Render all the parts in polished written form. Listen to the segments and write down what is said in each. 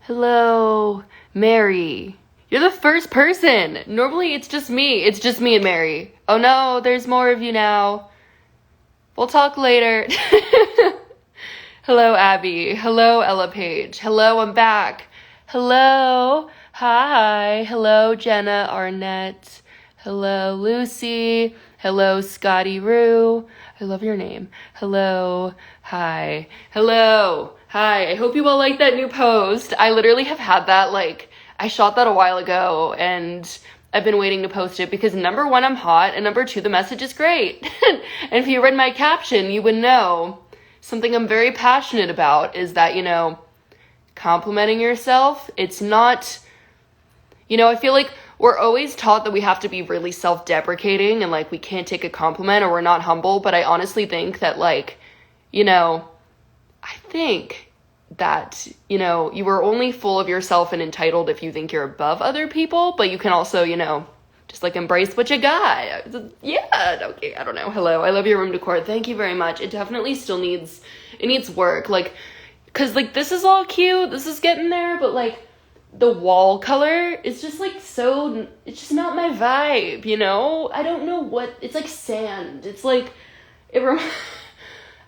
Hello, Mary. You're the first person. Normally it's just me. It's just me and Mary. Oh no, there's more of you now. We'll talk later. Hello, Abby. Hello, Ella Paege. Hello, I'm back. Hello. Hi. Hello, Jenna Arnett. Hello, Lucy. Hello, Scotty Rue. I love your name. Hello. Hi. Hello. Hi. I hope you all like that new post. I literally have had that, I shot that a while ago, and I've been waiting to post it because number one, I'm hot, and number two, the message is great. And if you read my caption, you would know something I'm very passionate about is that, complimenting yourself, it's not, I feel like we're always taught that we have to be really self-deprecating and, we can't take a compliment or we're not humble, but I honestly think that, I think that, you are only full of yourself and entitled if you think you're above other people, but you can also, just, embrace what you got. Yeah, okay, I don't know. Hello, I love your room decor. Thank you very much. It definitely still needs work, because, this is all cute, this is getting there, but, the wall color is just, so, it's just not my vibe, I don't know what, it's like sand. It's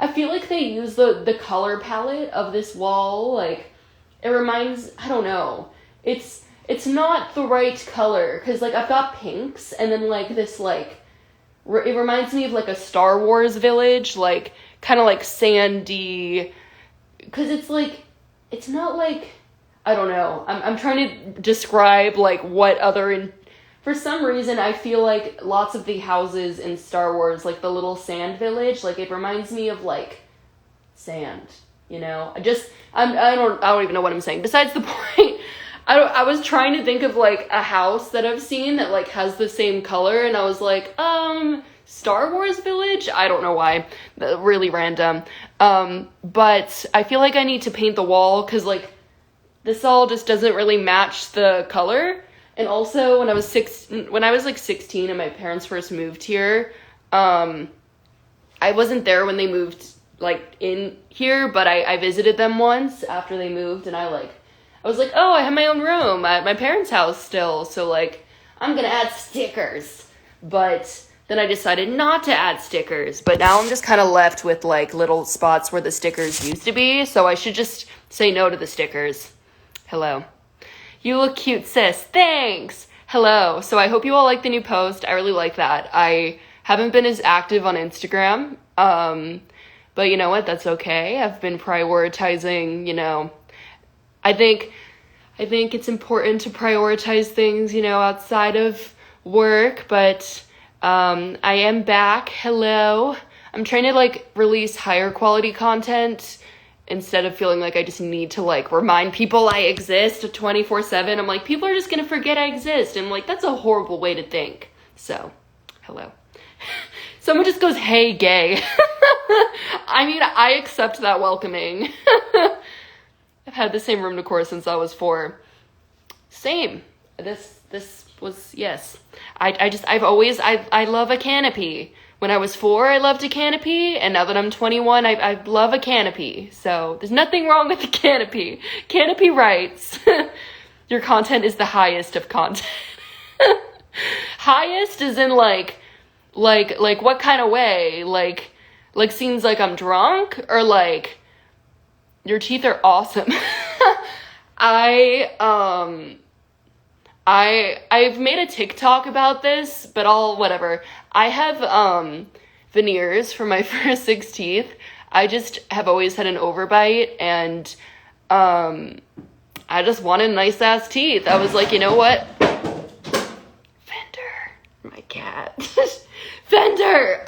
I feel like they use the color palette of this wall, it reminds, I don't know, it's not the right color, because, I've got pinks, and then, this, it reminds me of, a Star Wars village, kind of, sandy, because it's, it's not, I don't know, I'm trying to describe, what other, for some reason, I feel like lots of the houses in Star Wars, the little sand village, it reminds me of, sand, I don't even know what I'm saying. Besides the point, I was trying to think of, a house that I've seen that, has the same color, and I was like, Star Wars village? I don't know why. Really random. But I feel like I need to paint the wall, because, this all just doesn't really match the color. And also, when I was 16 and my parents first moved here, I wasn't there when they moved, in here, but I visited them once after they moved, and I was like, oh, I have my own room at my parents' house still, so, I'm gonna add stickers. But then I decided not to add stickers, but now I'm just kind of left with, little spots where the stickers used to be, so I should just say no to the stickers. Hello. You look cute, sis. Thanks. Hello. So I hope you all like the new post. I really like that. I haven't been as active on Instagram, but you know what? That's okay. I've been prioritizing, I think it's important to prioritize things, outside of work, but I am back. Hello. I'm trying to, release higher quality content instead of feeling like I just need to, remind people I exist 24/7. I'm like, people are just going to forget I exist. And, that's a horrible way to think. So, hello. Someone just goes, hey, gay. I mean, I accept that welcoming. I've had the same room decor since I was 4. Same. This was, yes. I love a canopy. When I was 4, I loved a canopy, and now that I'm 21, I love a canopy. So there's nothing wrong with the canopy. Canopy writes, your content is the highest of content. Highest is in what kind of way? Seems like I'm drunk, or your teeth are awesome. I've made a TikTok about this, but whatever. I have, veneers for my first 6 teeth. I just have always had an overbite, and, I just wanted nice ass teeth. I was like, you know what? Fender, my cat. Fender!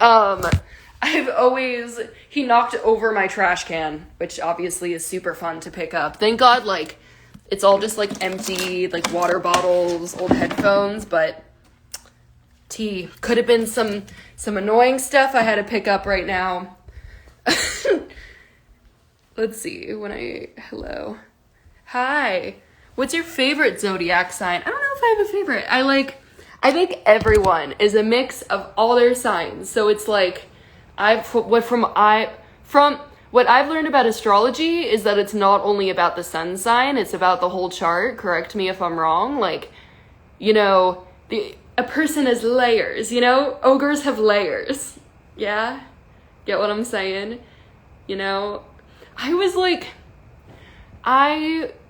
He knocked over my trash can, which obviously is super fun to pick up. Thank God, it's all just, empty, water bottles, old headphones, but tea. Could have been some annoying stuff I had to pick up right now. Let's see, hello. Hi. What's your favorite zodiac sign? I don't know if I have a favorite. I think everyone is a mix of all their signs. So it's from what I've learned about astrology is that it's not only about the sun sign, it's about the whole chart. Correct me if I'm wrong. Like, you know, a person has layers, you know? Ogres have layers. Yeah? Get what I'm saying? You know? I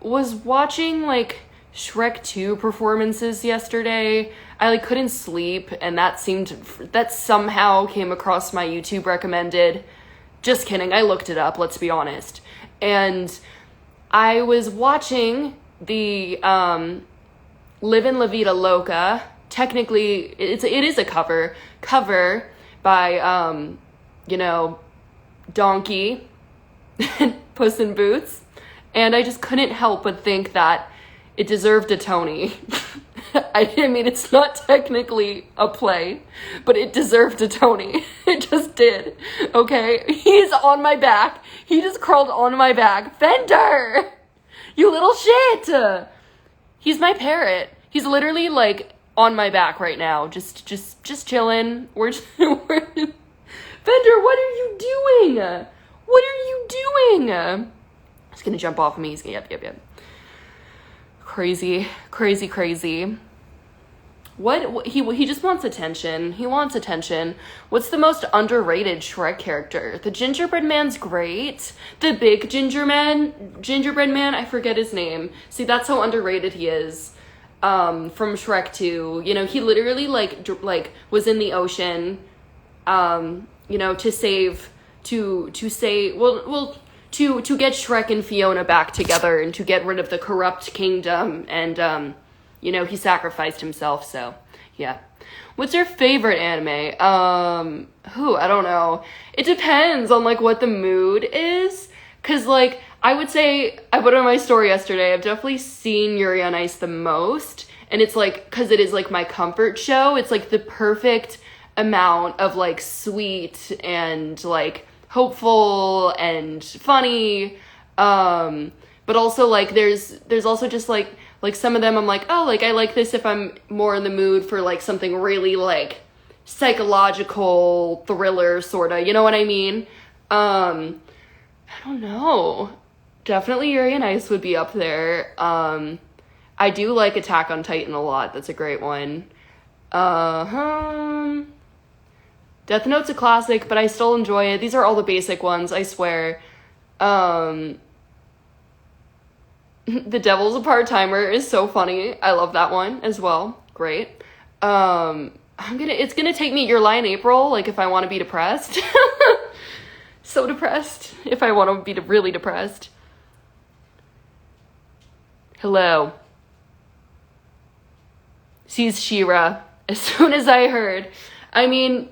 was watching, like, Shrek 2 performances yesterday. I, like, couldn't sleep, and that somehow came across my YouTube recommended. Just kidding, I looked it up, let's be honest. And I was watching the, Livin' La Vida Loca. Technically, it is a cover by, you know, Donkey, Puss in Boots. And I just couldn't help but think that it deserved a Tony. I mean, it's not technically a play, but it deserved a Tony. It just did, okay? He's on my back. He just crawled on my back. Fender! You little shit! He's my parrot. He's literally, like, on my back right now. Just chilling. Fender, what are you doing? What are you doing? He's gonna jump off of me. Yep. Crazy. What he just wants attention. He wants attention. What's the most underrated Shrek character? The gingerbread man's great. The big gingerbread man, I forget his name. See, that's how underrated he is. From Shrek 2, you know, he literally like was in the ocean, you know, to get Shrek and Fiona back together and to get rid of the corrupt kingdom, and you know, he sacrificed himself. So yeah. What's your favorite anime? I don't know. It depends on like what the mood is, cause like I would say, I put on my story yesterday, I've definitely seen Yuri on Ice the most, and it's like, cause it is like my comfort show, it's like the perfect amount of like sweet and like hopeful and funny, but also like there's also just like some of them I'm like, oh, like I like this if I'm more in the mood for like something really like psychological thriller sorta, you know what I mean? I don't know. Definitely Yuri on Ice would be up there. I do like Attack on Titan a lot. That's a great one. Death Note's a classic, but I still enjoy it. These are all the basic ones, I swear. The Devil's a Part-Timer is so funny. I love that one as well. Great. It's gonna take me Your Lie in April, like if I want to be depressed. So depressed. If I want to be really depressed. Hello. Sees She-Ra. As soon as I heard. I mean,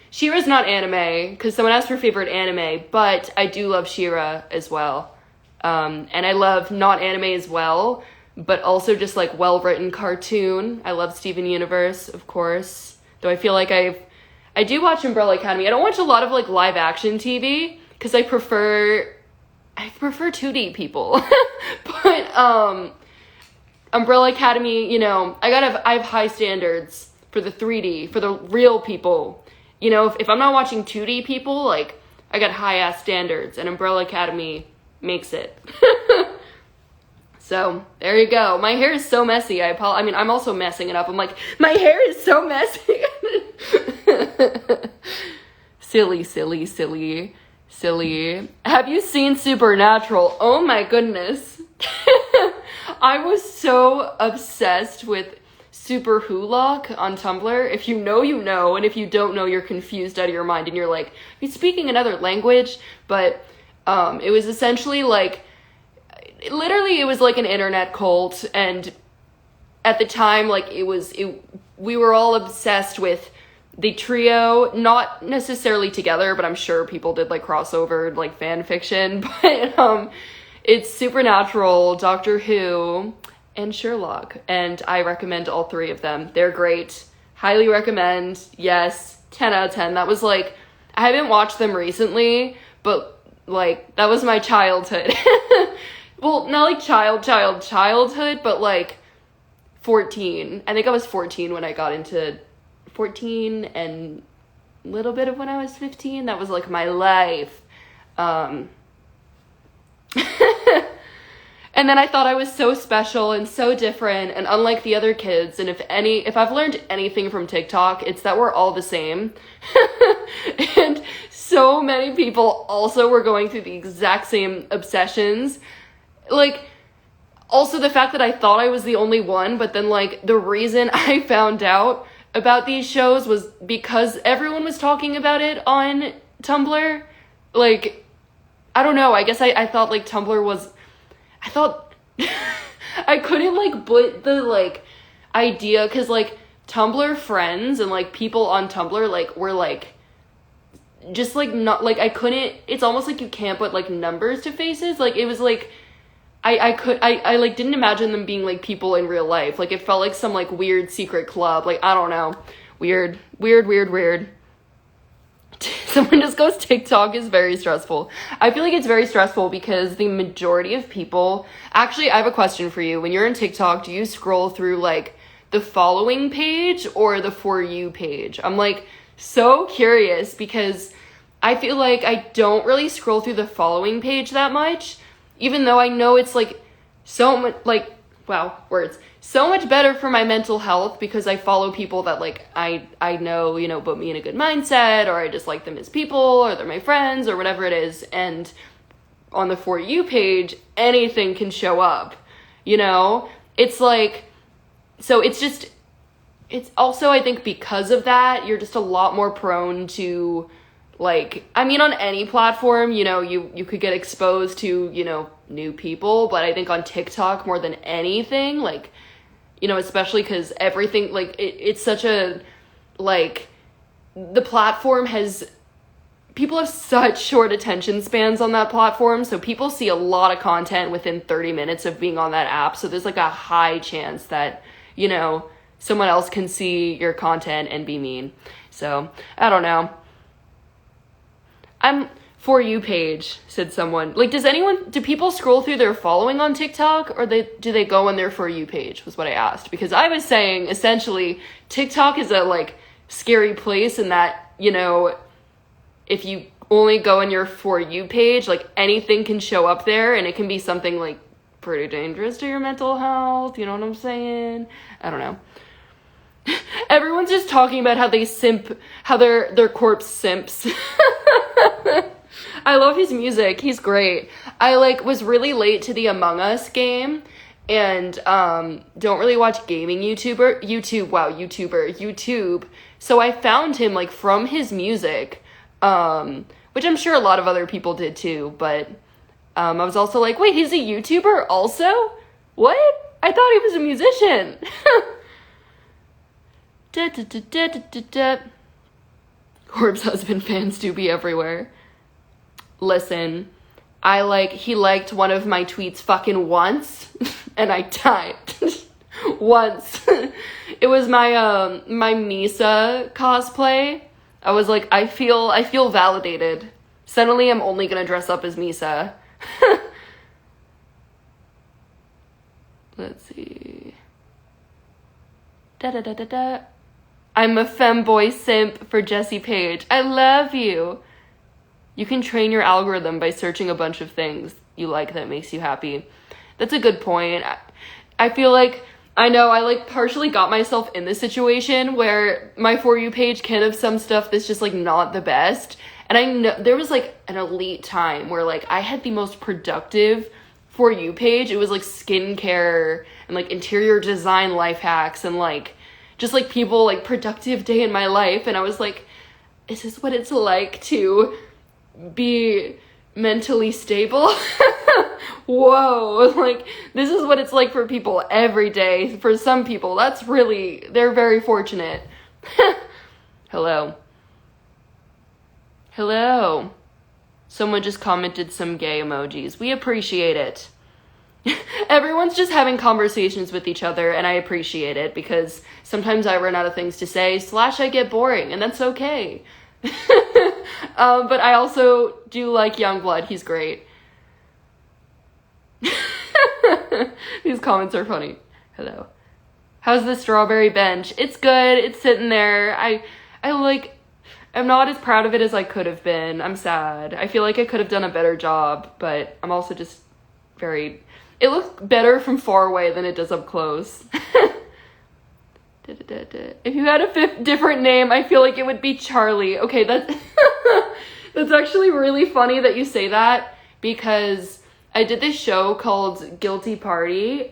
She-Ra's not anime, because someone asked for favorite anime, but I do love She-Ra as well. And I love not anime as well, but also just like well-written cartoon. I love Steven Universe, of course. Though I feel like I do watch Umbrella Academy. I don't watch a lot of like live action TV, because I prefer 2D people. But Umbrella Academy, you know, I have high standards for the 3D, for the real people. You know, if I'm not watching 2D people, like, I got high ass standards, and Umbrella Academy makes it. So there you go. My hair is so messy. I mean, I'm also messing it up. I'm like, my hair is so messy. Silly. Have you seen Supernatural? Oh my goodness. I was so obsessed with Super Hulock on Tumblr. If you know, you know, and if you don't know, you're confused out of your mind, and you're like, he's speaking another language. But it was essentially like, literally it was like an internet cult, and at the time, like we were all obsessed with the trio, not necessarily together, but I'm sure people did like crossover, like fan fiction, but it's Supernatural, Doctor Who, and Sherlock, and I recommend all three of them. They're great. Highly recommend. Yes, 10 out of 10. That was like, I haven't watched them recently, but like, that was my childhood. Well, not like childhood, but like 14. I think I was 14 when I got into 14 and a little bit of when I was 15. That was like my life. And then I thought I was so special and so different and unlike the other kids. And if I've learned anything from TikTok, it's that we're all the same. And so many people also were going through the exact same obsessions. Like, also the fact that I thought I was the only one, but then, like, the reason I found out about these shows was because everyone was talking about it on Tumblr. Like, I don't know, I guess I thought, like, Tumblr was... I thought... I couldn't, like, put the, like, idea, because, like, Tumblr friends and, like, people on Tumblr, like, were, like, just, like, not, like, I couldn't... It's almost like you can't put, like, numbers to faces. Like, it was, like... I like, didn't imagine them being, like, people in real life. Like, it felt like some, like, weird secret club. Like, I don't know. Weird. Someone just goes, TikTok is very stressful. I feel like it's very stressful because the majority of people... Actually, I have a question for you. When you're on TikTok, do you scroll through, like, the following page or the For You page? I'm, like, so curious because I feel like I don't really scroll through the following page that much. Even though I know it's, like, so much, like, wow, words, so much better for my mental health because I follow people that, like, I know, you know, put me in a good mindset, or I just like them as people, or they're my friends, or whatever it is, and on the For You page, anything can show up, you know? It's, like, so it's just, it's also, I think, because of that, you're just a lot more prone to... Like, I mean, on any platform, you know, you could get exposed to, you know, new people, but I think on TikTok more than anything, like, you know, especially because everything, like, it's such a, like, the platform has, people have such short attention spans on that platform, so people see a lot of content within 30 minutes of being on that app, so there's, like, a high chance that, you know, someone else can see your content and be mean. So, I don't know. I'm For You page, said someone. Like, do people scroll through their following on TikTok, or do they go on their For You page, was what I asked. Because I was saying, essentially, TikTok is a, like, scary place in that, you know, if you only go on your For You page, like, anything can show up there, and it can be something, like, pretty dangerous to your mental health, you know what I'm saying? I don't know. Everyone's just talking about how they simp, how their corpse simps. I love his music. He's great. I, like, was really late to the Among Us game and don't really watch gaming YouTube. So I found him, like, from his music, which I'm sure a lot of other people did too, but I was also like, wait, he's a YouTuber also? What? I thought he was a musician. Corb's husband fans do be everywhere. Listen, he liked one of my tweets fucking once, and I died. Once. It was my Misa cosplay. I was like, I feel validated. Suddenly I'm only gonna dress up as Misa. Let's see. I'm a femboy simp for Jessie Paege. I love you. You can train your algorithm by searching a bunch of things you like that makes you happy. That's a good point. I feel like, I know I, like, partially got myself in this situation where my For You page can have some stuff that's just, like, not the best. And I know there was, like, an elite time where, like, I had the most productive For You page. It was, like, skincare and, like, interior design life hacks and, like, just, like, people, like, productive day in my life. And I was like, is this what it's like to be mentally stable? Whoa, like, this is what it's like for people every day. For some people, they're very fortunate. Hello. Someone just commented some gay emojis. We appreciate it. Everyone's just having conversations with each other, and I appreciate it, because sometimes I run out of things to say, / I get boring, and that's okay. But I also do like Youngblood. He's great. These comments are funny. Hello. How's the strawberry bench? It's good. It's sitting there. I I'm not as proud of it as I could have been. I'm sad. I feel like I could have done a better job, but I'm also just very... It looks better from far away than it does up close. If you had a different name, I feel like it would be Charlie. Okay, that's actually really funny that you say that, because I did this show called Guilty Party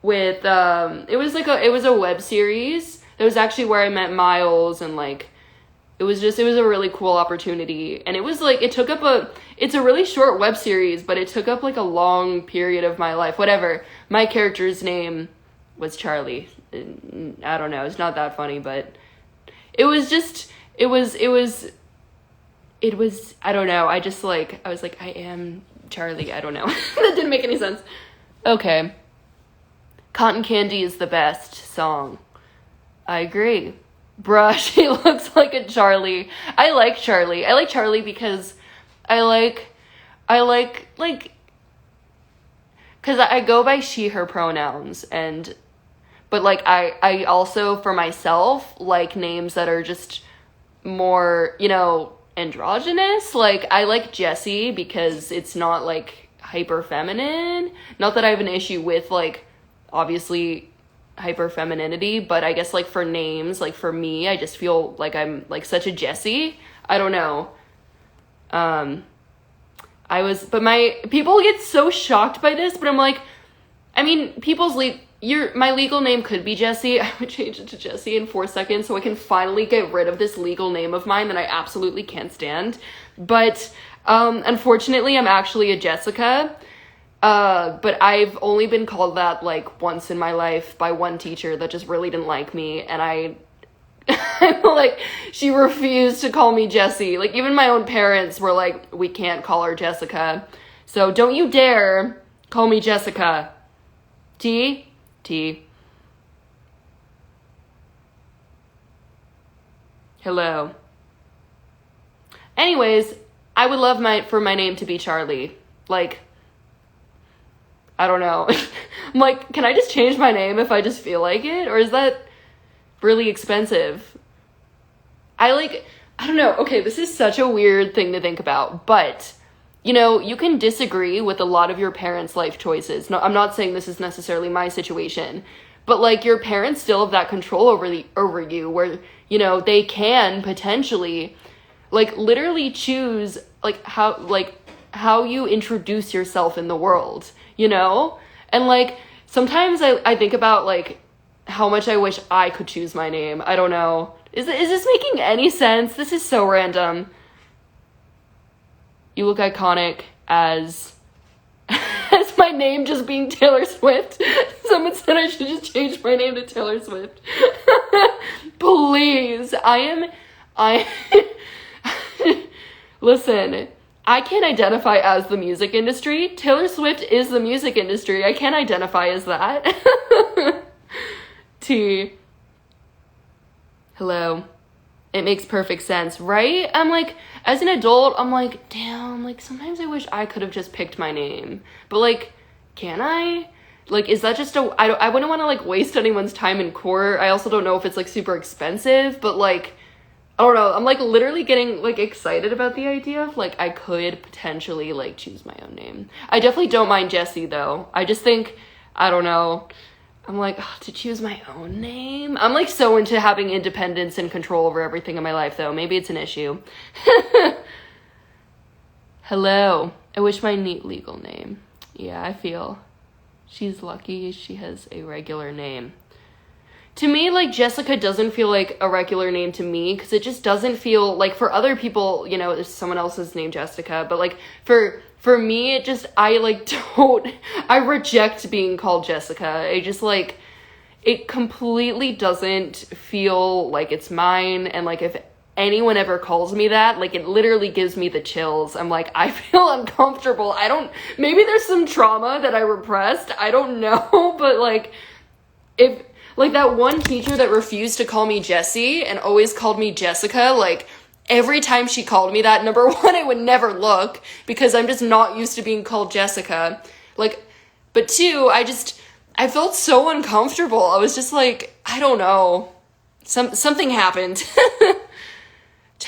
with it was a web series. It was actually where I met Miles, and like it was a really cool opportunity, and it was like it's a really short web series, but it took up like a long period of my life. Whatever. My character's name was Charlie. I don't know, it's not that funny, but it was I don't know, I was like, I am Charlie. I don't know. That didn't make any sense. Okay. Cotton Candy is the best song. I agree. Bruh, she looks like a Charlie. I like Charlie. I like Charlie because because I go by she, her pronouns, but like I also, for myself, like names that are just more, androgynous. Like I like Jessie because it's not like hyper feminine. Not that I have an issue with like obviously hyper femininity, but I guess like for names, like for me, I just feel like I'm like such a Jessie. I don't know. But my people get so shocked by this, but I'm like, I mean, my legal name could be Jessie. I would change it to Jessie in 4 seconds so I can finally get rid of this legal name of mine that I absolutely can't stand. But unfortunately, I'm actually a Jessica. But I've only been called that like once in my life by one teacher that just really didn't like me, and I like, she refused to call me Jessie. Like even my own parents were like, we can't call her Jessica. So don't you dare call me Jessica. T. Hello. Anyways, I would love for my name to be Charlie. Like, I don't know. I'm like, can I just change my name if I just feel like it? Or is that really expensive? I don't know. Okay, this is such a weird thing to think about, but you can disagree with a lot of your parents' life choices. No, I'm not saying this is necessarily my situation, but like your parents still have that control over you where, they can potentially like literally choose like how you introduce yourself in the world, And like sometimes I think about like how much I wish I could choose my name. I don't know. Is this making any sense? This is so random. You look iconic as my name just being Taylor Swift. Someone said I should just change my name to Taylor Swift. Please. Listen, I can't identify as the music industry. Taylor Swift is the music industry. I can't identify as that. T. Hello. It makes perfect sense, right? I'm like, as an adult, I'm like, damn, like sometimes I wish I could have just picked my name. But like, can I? Like, is that just I wouldn't want to like waste anyone's time in court. I also don't know if it's like super expensive, but like, I don't know. I'm like literally getting like excited about the idea of like I could potentially like choose my own name. I definitely don't mind Jessie though. I just think, I don't know. I'm like, to choose my own name? I'm like so into having independence and control over everything in my life though. Maybe it's an issue. Hello. I wish my neat legal name. Yeah, I feel she's lucky she has a regular name. To me, like, Jessica doesn't feel like a regular name to me, because it just doesn't feel like, for other people, there's someone else's named Jessica, but like for me, it just, I reject being called Jessica. I just like, it completely doesn't feel like it's mine, and like if anyone ever calls me that, like it literally gives me the chills. I'm like, I feel uncomfortable. Maybe there's some trauma that I repressed, I don't know, but like, if, like that one teacher that refused to call me Jessie and always called me Jessica, like every time she called me that, number one, I would never look because I'm just not used to being called Jessica. Like, but two, I felt so uncomfortable. I was just like, I don't know. Something happened.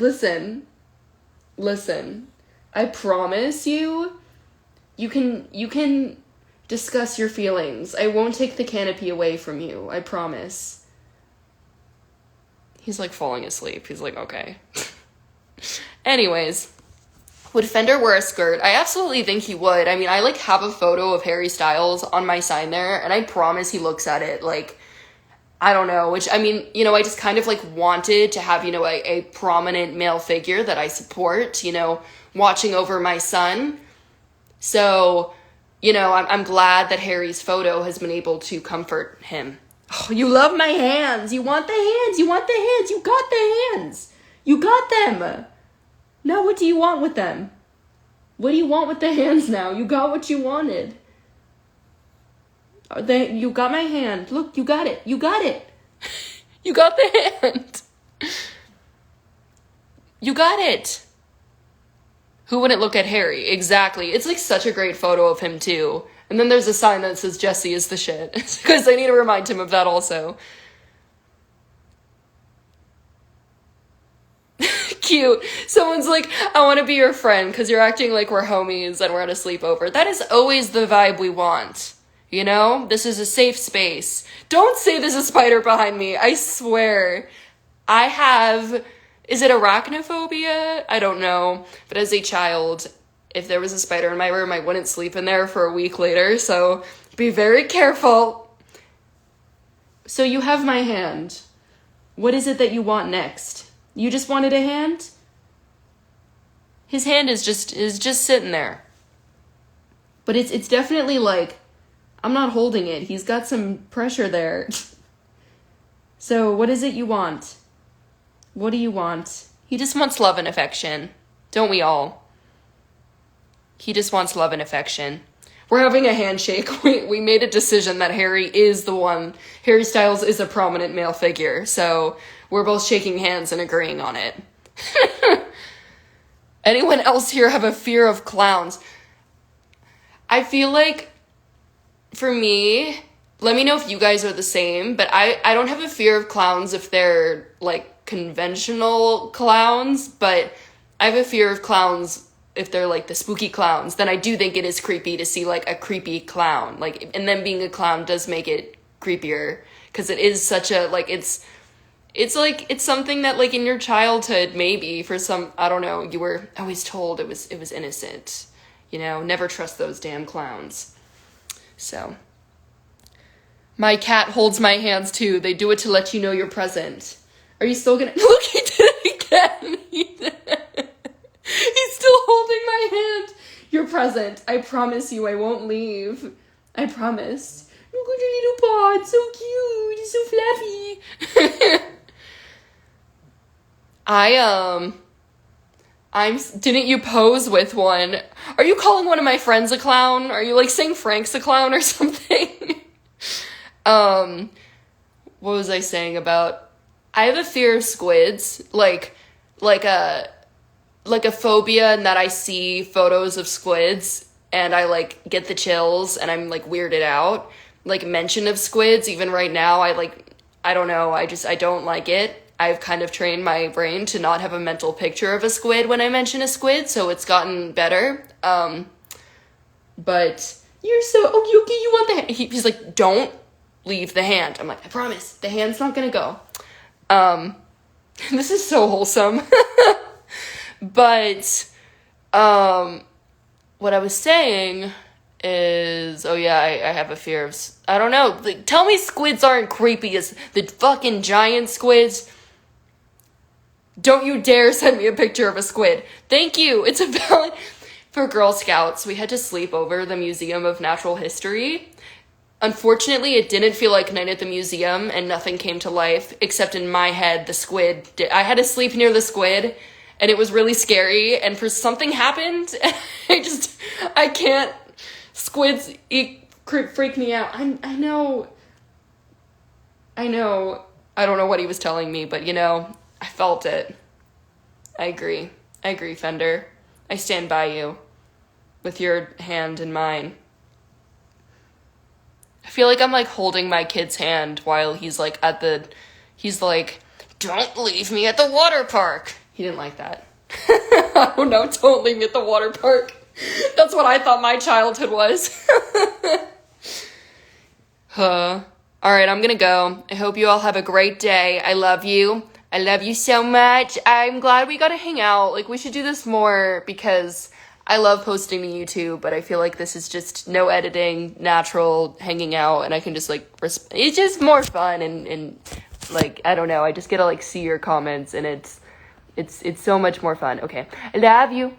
Listen. I promise you can discuss your feelings. I won't take the canopy away from you. I promise. He's, like, falling asleep. He's like, okay. Anyways, would Fender wear a skirt? I absolutely think he would. I mean, I, like, have a photo of Harry Styles on my sign there, and I promise he looks at it, like, I don't know, which, I mean, you know, I just kind of, like, wanted to have, you know, a prominent male figure that I support, you know, watching over my son. So, you know, I'm glad that Harry's photo has been able to comfort him. Oh, you love my hands. You want the hands. You want the hands. You got the hands. You got them. Now what do you want with them? What do you want with the hands now? You got what you wanted. You got my hand. Look, you got it. You got it. You got the hand. You got it. Who wouldn't look at Harry? Exactly. It's, like, such a great photo of him, too. And then there's a sign that says Jessie is the shit. Because I need to remind him of that also. Cute. Someone's like, I want to be your friend because you're acting like we're homies and we're at a sleepover. That is always the vibe we want. You know? This is a safe space. Don't say there's a spider behind me. I swear. I have... Is it arachnophobia? I don't know. But as a child, if there was a spider in my room, I wouldn't sleep in there for a week later. So be very careful. So you have my hand. What is it that you want next? You just wanted a hand? His hand is just sitting there. But it's definitely like, I'm not holding it. He's got some pressure there. So what is it you want? What do you want? He just wants love and affection. Don't we all? He just wants love and affection. We're having a handshake. We made a decision that Harry is the one. Harry Styles is a prominent male figure. So we're both shaking hands and agreeing on it. Anyone else here have a fear of clowns? I feel like, for me, let me know if you guys are the same, but I don't have a fear of clowns if they're, like, conventional clowns, but I have a fear of clowns if they're, like, the spooky clowns. Then I do think it is creepy to see, like, a creepy clown. Like, and then being a clown does make it creepier, because it is such a, like, it's like, it's something that, like, in your childhood, maybe, for some, I don't know, you were always told it was innocent. You know, never trust those damn clowns. So, my cat holds my hands, too. They do it to let you know you're present. Are you still gonna... Look, he did it again! He's still holding my hand. You're present. I promise you I won't leave. I promise. Look at your little paw. It's so cute. It's so fluffy. Didn't you pose with one? Are you calling one of my friends a clown? Are you, like, saying Frank's a clown or something? What was I saying about... I have a fear of squids, like a phobia in that I see photos of squids and I, like, get the chills and I'm, like, weirded out. Like, mention of squids, even right now, I don't know, I don't like it. I've kind of trained my brain to not have a mental picture of a squid when I mention a squid, so it's gotten better. But you're so... Okay, you want the hand. He's like, don't leave the hand. I'm like, I promise, the hand's not gonna go. This is so wholesome. But, what I was saying is, oh yeah, I have a fear of, I don't know, like, tell me squids aren't creepy as the fucking giant squids. Don't you dare send me a picture of a squid. Thank you. It's a valid, for Girl Scouts, we had to sleep over the Museum of Natural History. Unfortunately, it didn't feel like Night at the Museum and nothing came to life, except in my head, the squid did. I had to sleep near the squid, and it was really scary, and something happened, and I can't, squids freak me out. I know, I don't know what he was telling me, but, you know, I felt it. I agree, Fender. I stand by you, with your hand in mine. I feel like I'm, like, holding my kid's hand while he's like, don't leave me at the water park. He didn't like that. Oh no, don't leave me at the water park. That's what I thought my childhood was. Alright, I'm gonna go. I hope you all have a great day. I love you. I love you so much. I'm glad we got to hang out. Like, we should do this more because I love posting to YouTube, but I feel like this is just no editing, natural hanging out, and I can just, like, it's just more fun, and like, I don't know, I just get to, like, see your comments, and it's so much more fun. Okay, I love you.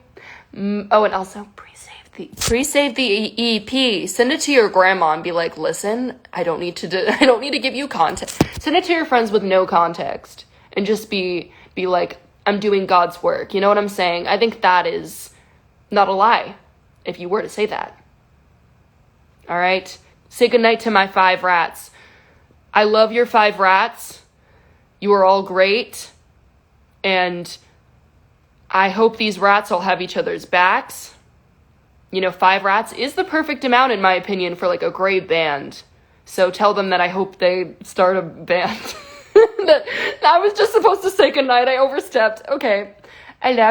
Oh, and also, pre-save the EP. Send it to your grandma and be like, listen, I don't need to give you context. Send it to your friends with no context, and just be like, I'm doing God's work. You know what I'm saying? I think that is not a lie, if you were to say that. All right? Say goodnight to my 5 rats. I love your 5 rats. You are all great. And I hope these rats all have each other's backs. You know, 5 rats is the perfect amount, in my opinion, for, like, a great band. So tell them that I hope they start a band. I was just supposed to say goodnight. I overstepped. Okay. I love